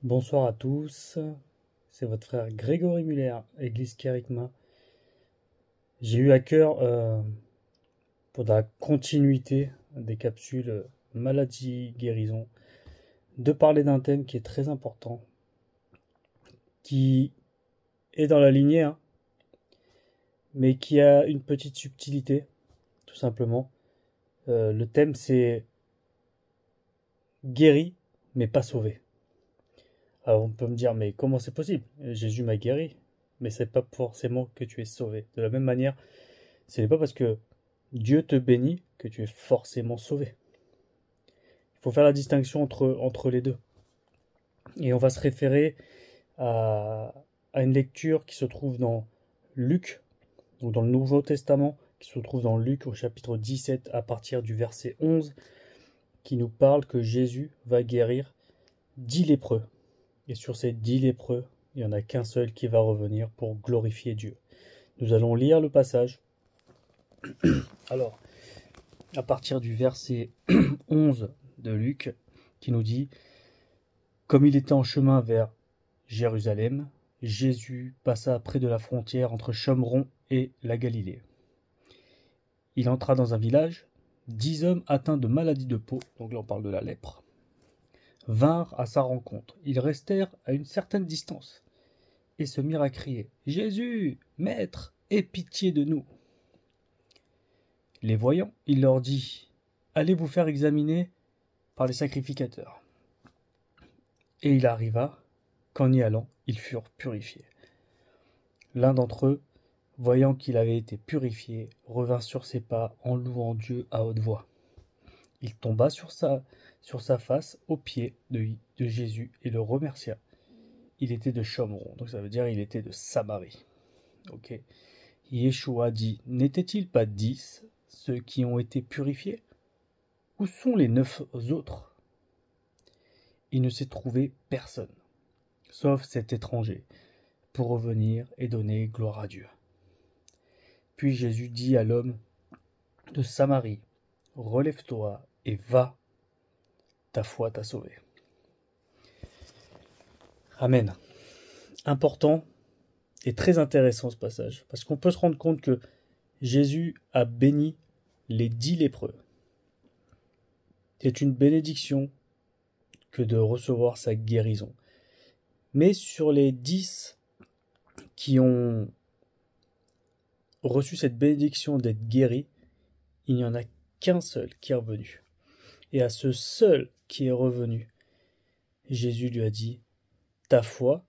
Bonsoir à tous, c'est votre frère Grégory Muller, Église Kérigma. J'ai eu à cœur, pour la continuité des capsules maladie guérison, de parler d'un thème qui est très important, qui est dans la lignée, hein, mais qui a une petite subtilité, tout simplement. Le thème c'est guéri, mais pas sauvé. Alors on peut me dire, mais comment c'est possible? Jésus m'a guéri, mais c'est pas forcément que tu es sauvé. De la même manière, ce n'est pas parce que Dieu te bénit que tu es forcément sauvé. Il faut faire la distinction entre les deux. Et on va se référer à, à une lecture qui se trouve dans Luc, donc dans le Nouveau Testament, qui se trouve dans Luc au chapitre 17 à partir du verset 11, qui nous parle que Jésus va guérir 10 lépreux. Et sur ces 10 lépreux, il n'y en a qu'un seul qui va revenir pour glorifier Dieu. Nous allons lire le passage. Alors, à partir du verset 11 de Luc, qui nous dit: Comme il était en chemin vers Jérusalem, Jésus passa près de la frontière entre Chomron et la Galilée. Il entra dans un village. 10 hommes atteints de maladie de peau, donc là on parle de la lèpre, vinrent à sa rencontre. Ils restèrent à une certaine distance et se mirent à crier: Jésus, Maître, aie pitié de nous. Les voyant, il leur dit: Allez vous faire examiner par les sacrificateurs. Et il arriva qu'en y allant, ils furent purifiés. L'un d'entre eux, voyant qu'il avait été purifié, revint sur ses pas en louant Dieu à haute voix. Il tomba sur sa face aux pieds de Jésus et le remercia. Il était de Chomron, donc ça veut dire il était de Samarie. Ok. Yeshua dit: N'étaient-ils pas 10 ceux qui ont été purifiés? Où sont les 9 autres? Il ne s'est trouvé personne, sauf cet étranger, pour revenir et donner gloire à Dieu. Puis Jésus dit à l'homme de Samarie: Relève-toi et va, ta foi t'a sauvé. Amen. Important et très intéressant ce passage, parce qu'on peut se rendre compte que Jésus a béni les 10 lépreux. C'est une bénédiction que de recevoir sa guérison. Mais sur les 10 qui ont reçu cette bénédiction d'être guéris, il n'y en a qu'un seul qui est revenu. Et à ce seul qui est revenu, Jésus lui a dit: Ta foi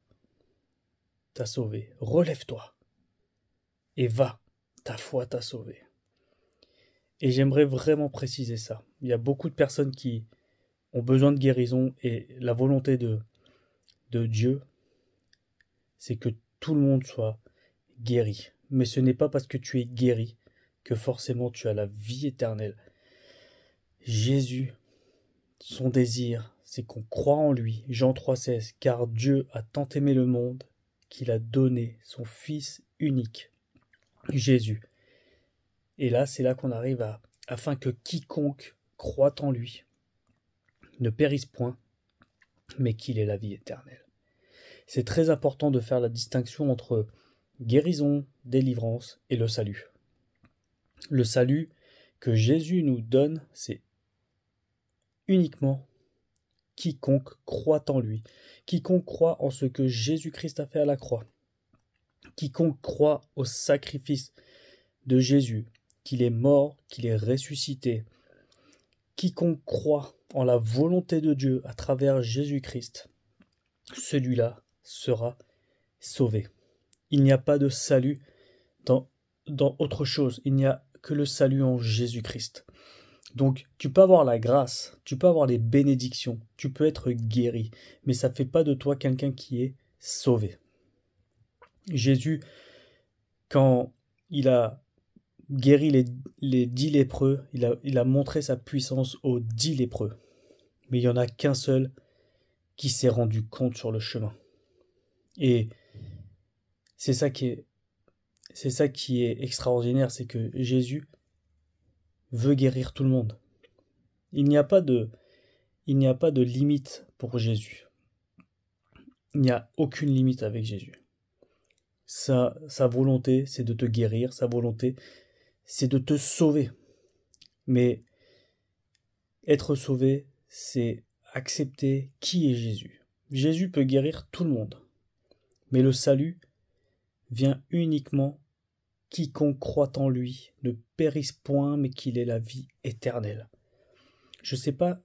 t'a sauvé, relève-toi et va, ta foi t'a sauvé. Et j'aimerais vraiment préciser ça. Il y a beaucoup de personnes qui ont besoin de guérison et la volonté de Dieu, c'est que tout le monde soit guéri. Mais ce n'est pas parce que tu es guéri que forcément tu as la vie éternelle. Jésus, son désir, c'est qu'on croit en lui. Jean 3,16, car Dieu a tant aimé le monde qu'il a donné son Fils unique, Jésus. Et là, c'est là qu'on arrive afin que quiconque croit en lui ne périsse point, mais qu'il ait la vie éternelle. C'est très important de faire la distinction entre guérison, délivrance et le salut. Le salut que Jésus nous donne, c'est uniquement quiconque croit en lui, quiconque croit en ce que Jésus-Christ a fait à la croix, quiconque croit au sacrifice de Jésus, qu'il est mort, qu'il est ressuscité, quiconque croit en la volonté de Dieu à travers Jésus-Christ, celui-là sera sauvé. Il n'y a pas de salut dans autre chose, il n'y a que le salut en Jésus-Christ. Donc tu peux avoir la grâce, tu peux avoir les bénédictions, tu peux être guéri, mais ça ne fait pas de toi quelqu'un qui est sauvé. Jésus, quand il a guéri les 10 lépreux, il a montré sa puissance aux 10 lépreux. Mais il n'y en a qu'un seul qui s'est rendu compte sur le chemin. Et c'est ça qui est extraordinaire, c'est que Jésus veut guérir tout le monde. Il n'y a pas de limite pour Jésus. il n'y a aucune limite avec Jésus. Sa volonté, c'est de te guérir, sa volonté, c'est de te sauver. Mais être sauvé, c'est accepter qui est Jésus. Jésus peut guérir tout le monde. Mais le salut vient uniquement quiconque croit en lui, ne périsse point, mais qu'il ait la vie éternelle. Je ne sais pas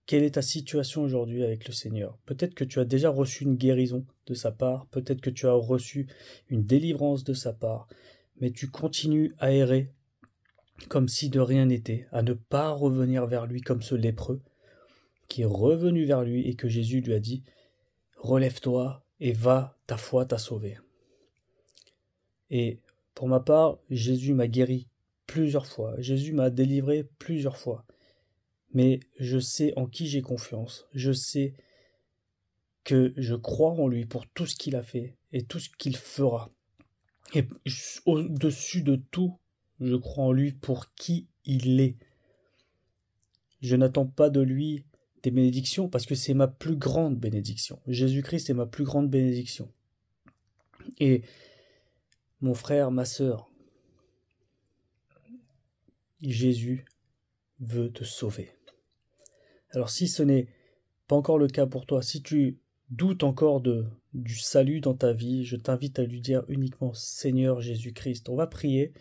quelle est ta situation aujourd'hui avec le Seigneur. Peut-être que tu as déjà reçu une guérison de sa part, peut-être que tu as reçu une délivrance de sa part, mais tu continues à errer comme si de rien n'était, à ne pas revenir vers lui comme ce lépreux qui est revenu vers lui et que Jésus lui a dit « Relève-toi et va, ta foi t'a sauvé ». Et pour ma part, Jésus m'a guéri plusieurs fois, Jésus m'a délivré plusieurs fois. Mais je sais en qui j'ai confiance, je sais que je crois en lui pour tout ce qu'il a fait et tout ce qu'il fera. Et au-dessus de tout, je crois en lui pour qui il est. Je n'attends pas de lui des bénédictions parce que c'est ma plus grande bénédiction. Jésus-Christ est ma plus grande bénédiction. Et mon frère, ma sœur, Jésus veut te sauver. Alors si ce n'est pas encore le cas pour toi, si tu doutes encore du salut dans ta vie, je t'invite à lui dire uniquement Seigneur Jésus-Christ. On va prier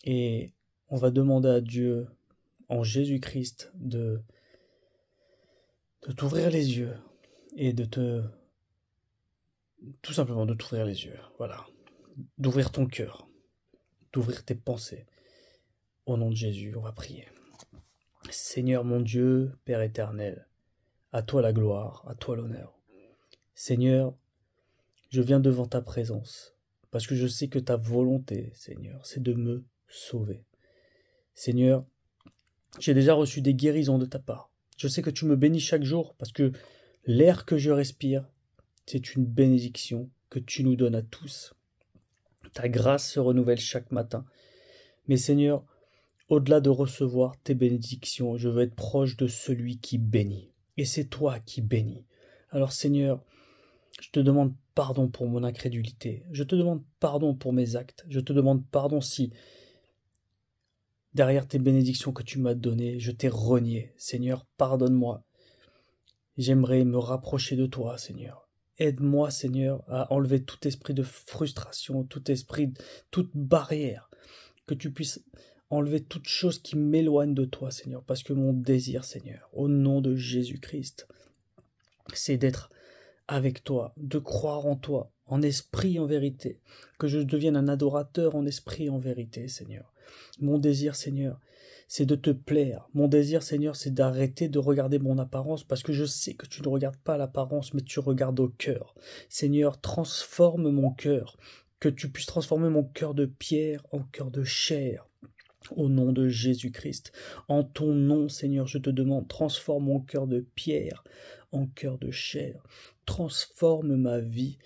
et on va demander à Dieu en Jésus-Christ de t'ouvrir les yeux et tout simplement de t'ouvrir les yeux, voilà, d'ouvrir ton cœur, d'ouvrir tes pensées. Au nom de Jésus, on va prier. Seigneur mon Dieu, Père éternel, à toi la gloire, à toi l'honneur. Seigneur, je viens devant ta présence, parce que je sais que ta volonté, Seigneur, c'est de me sauver. Seigneur, j'ai déjà reçu des guérisons de ta part. Je sais que tu me bénis chaque jour, parce que l'air que je respire, c'est une bénédiction que tu nous donnes à tous. Ta grâce se renouvelle chaque matin. Mais Seigneur, au-delà de recevoir tes bénédictions, je veux être proche de celui qui bénit. Et c'est toi qui bénis. Alors Seigneur, je te demande pardon pour mon incrédulité. Je te demande pardon pour mes actes. Je te demande pardon si, derrière tes bénédictions que tu m'as données, je t'ai renié. Seigneur, pardonne-moi. J'aimerais me rapprocher de toi, Seigneur. Aide-moi, Seigneur, à enlever tout esprit de frustration, tout esprit, toute barrière. Que tu puisses enlever toute chose qui m'éloigne de toi, Seigneur, parce que mon désir, Seigneur, au nom de Jésus-Christ, c'est d'être avec toi, de croire en toi, en esprit, en vérité, que je devienne un adorateur en esprit, en vérité, Seigneur. Mon désir, Seigneur, c'est de te plaire. Mon désir, Seigneur, c'est d'arrêter de regarder mon apparence, parce que je sais que tu ne regardes pas l'apparence, mais tu regardes au cœur. Seigneur, transforme mon cœur, que tu puisses transformer mon cœur de pierre en cœur de chair. Au nom de Jésus-Christ, en ton nom, Seigneur, je te demande, transforme mon cœur de pierre en cœur de chair. Transforme ma vie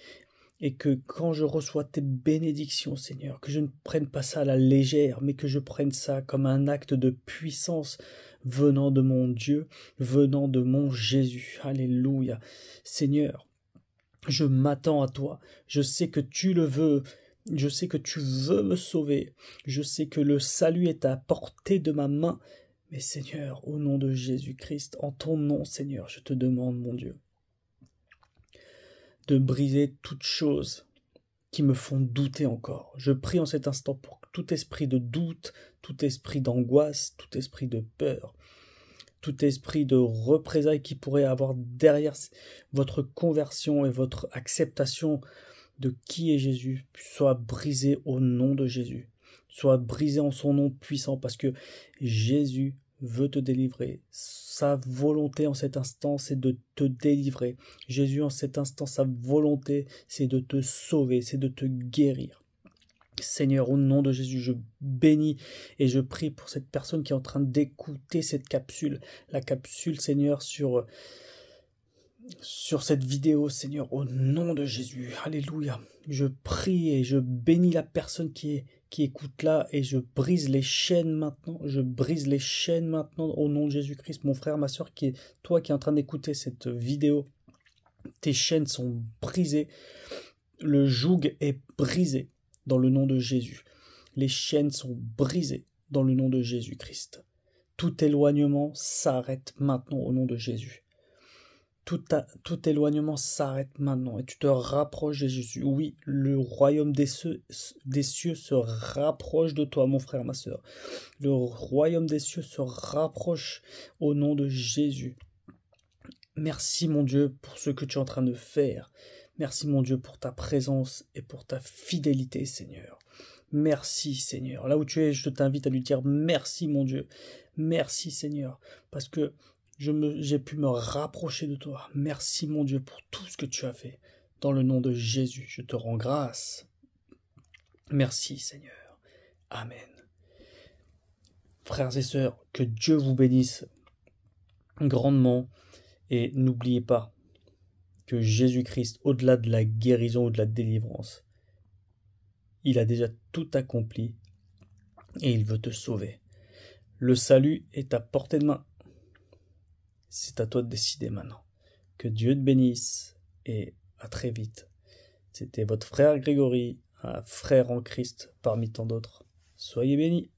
et que quand je reçois tes bénédictions, Seigneur, que je ne prenne pas ça à la légère, mais que je prenne ça comme un acte de puissance venant de mon Dieu, venant de mon Jésus. Alléluia. Seigneur, je m'attends à toi. Je sais que tu le veux. Je sais que tu veux me sauver. Je sais que le salut est à portée de ma main. Mais Seigneur, au nom de Jésus-Christ, en ton nom, Seigneur, je te demande, mon Dieu, de briser toutes choses qui me font douter encore. Je prie en cet instant pour tout esprit de doute, tout esprit d'angoisse, tout esprit de peur, tout esprit de représailles qui pourrait avoir derrière votre conversion et votre acceptation de qui est Jésus, soit brisé au nom de Jésus, soit brisé en son nom puissant, parce que Jésus veut te délivrer. Sa volonté en cet instant, c'est de te délivrer. Jésus, en cet instant, sa volonté, c'est de te sauver, c'est de te guérir. Seigneur, au nom de Jésus, je bénis et je prie pour cette personne qui est en train d'écouter cette capsule. La capsule, Seigneur, sur cette vidéo, Seigneur, au nom de Jésus. Alléluia. Je prie et je bénis la personne qui écoute là et je brise les chaînes maintenant. Je brise les chaînes maintenant au nom de Jésus-Christ. Mon frère, ma soeur, toi qui est en train d'écouter cette vidéo, Tes chaînes sont brisées. Le joug est brisé dans le nom de Jésus. Les chaînes sont brisées dans le nom de Jésus-Christ. Tout éloignement s'arrête maintenant au nom de Jésus. Tout éloignement s'arrête maintenant et tu te rapproches de Jésus. Oui, le royaume des cieux se rapproche de toi, mon frère, ma sœur. Le royaume des cieux se rapproche au nom de Jésus. Merci, mon Dieu, pour ce que tu es en train de faire. Merci, mon Dieu, pour ta présence et pour ta fidélité, Seigneur. Merci, Seigneur. Là où tu es, je t'invite à lui dire merci, mon Dieu. Merci, Seigneur, parce que j'ai pu me rapprocher de toi. Merci, mon Dieu, pour tout ce que tu as fait. Dans le nom de Jésus, je te rends grâce. Merci, Seigneur. Amen. Frères et sœurs, que Dieu vous bénisse grandement. Et n'oubliez pas que Jésus-Christ, au-delà de la guérison ou de la délivrance, il a déjà tout accompli et il veut te sauver. Le salut est à portée de main. C'est à toi de décider maintenant. Que Dieu te bénisse et à très vite. C'était votre frère Grégory, un frère en Christ parmi tant d'autres. Soyez bénis.